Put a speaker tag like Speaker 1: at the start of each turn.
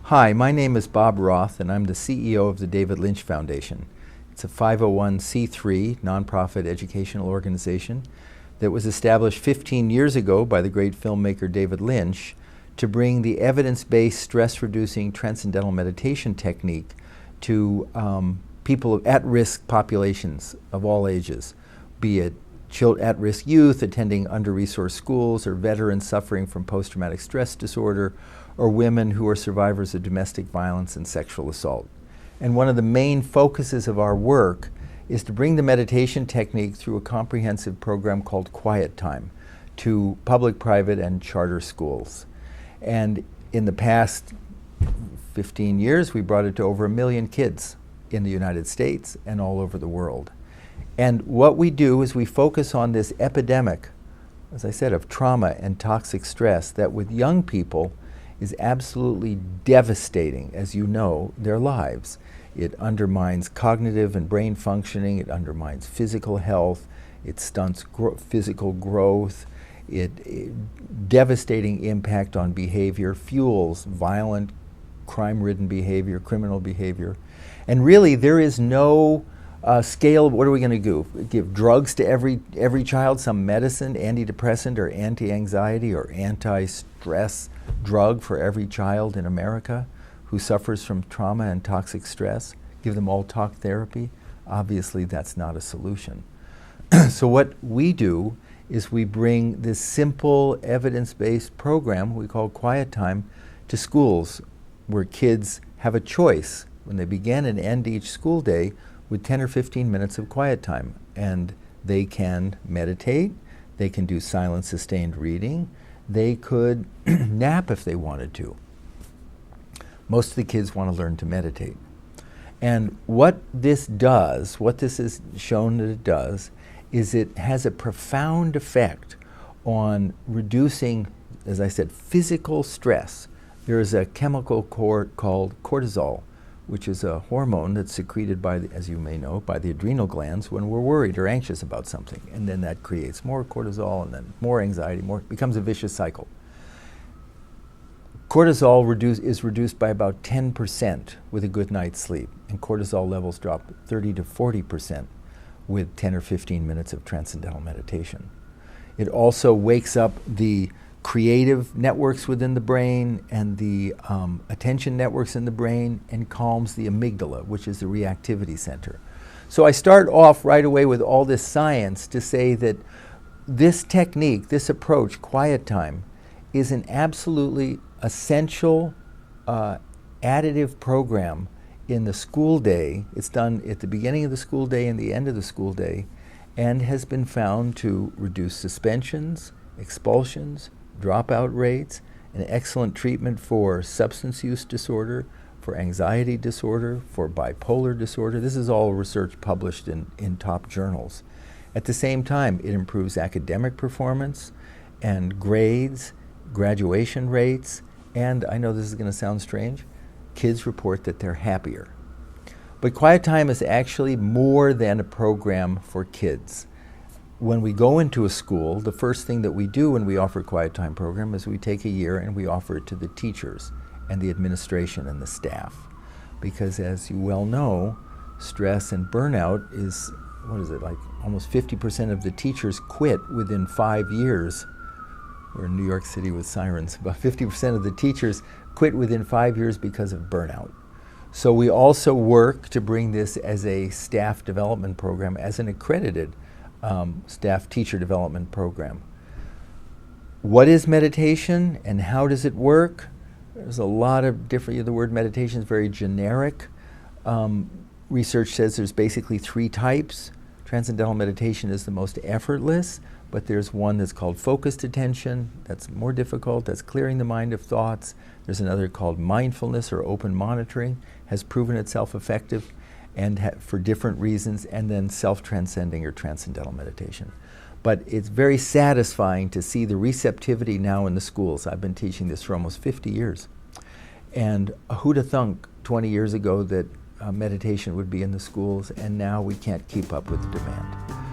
Speaker 1: Hi, my name is Bob Roth, and I'm the CEO of the David Lynch Foundation. It's a 501c3 nonprofit educational organization that was established 15 years ago by the great filmmaker David Lynch to bring the evidence-based stress-reducing transcendental meditation technique to people of at-risk populations of all ages, be it at-risk youth attending under-resourced schools, or veterans suffering from post-traumatic stress disorder, or women who are survivors of domestic violence and sexual assault. And one of the main focuses of our work is to bring the meditation technique through a comprehensive program called Quiet Time to public, private, and charter schools. And in the past 15 years, we brought it to over 1 million kids in the United States and all over the world. And what we do is we focus on this epidemic, as I said, of trauma and toxic stress that with young people is absolutely devastating, as you know, their lives. It undermines cognitive and brain functioning, it undermines physical health, it stunts physical growth, devastating impact on behavior, fuels violent, crime-ridden behavior, criminal behavior. And really, there is no scale of what are we going to do? Give drugs to every child, some medicine, antidepressant or anti-anxiety or anti-stress drug for every child in America who suffers from trauma and toxic stress? Give them all talk therapy? Obviously, that's not a solution. So what we do is we bring this simple evidence-based program we call Quiet Time to schools where kids have a choice when they begin and end each school day with 10 or 15 minutes of quiet time. And they can meditate, they can do silent sustained reading, they could nap if they wanted to. Most of the kids want to learn to meditate. And what this does, what this is shown that it does, is it has a profound effect on reducing, as I said, physical stress. There is a chemical called cortisol, which is a hormone that's secreted by, as you may know, by the adrenal glands when we're worried or anxious about something. And then that creates more cortisol and then more anxiety, becomes a vicious cycle. Cortisol is reduced by about 10% with a good night's sleep, and cortisol levels drop 30 to 40% with 10 or 15 minutes of transcendental meditation. It also wakes up the creative networks within the brain and the attention networks in the brain and calms the amygdala, which is the reactivity center. So I start off right away with all this science to say that this technique, this approach, Quiet Time, is an absolutely essential additive program in the school day. It's done at the beginning of the school day and the end of the school day, and has been found to reduce suspensions, expulsions, dropout rates, an excellent treatment for substance use disorder, for anxiety disorder, for bipolar disorder. This is all research published in top journals. At the same time, it improves academic performance and grades, graduation rates, and I know this is going to sound strange, kids report that they're happier. But Quiet Time is actually more than a program for kids. When we go into a school, the first thing that we do when we offer a Quiet Time program is we take a year and we offer it to the teachers and the administration and the staff. Because as you well know, stress and burnout is, like almost 50% of the teachers quit within 5 years. We're in New York City with sirens. About 50% of the teachers quit within 5 years because of burnout. So we also work to bring this as a staff development program, as an accredited staff teacher development program. What is meditation and how does it work? There's a lot of different, the word meditation is very generic. Research says there's basically 3 types. Transcendental meditation is the most effortless, but there's one that's called focused attention, that's more difficult, that's clearing the mind of thoughts. There's another called mindfulness or open monitoring, has proven itself effective and for different reasons, and then self-transcending or transcendental meditation. But it's very satisfying to see the receptivity now in the schools. I've been teaching this for almost 50 years. And who'd have thunk 20 years ago that meditation would be in the schools, and now we can't keep up with the demand.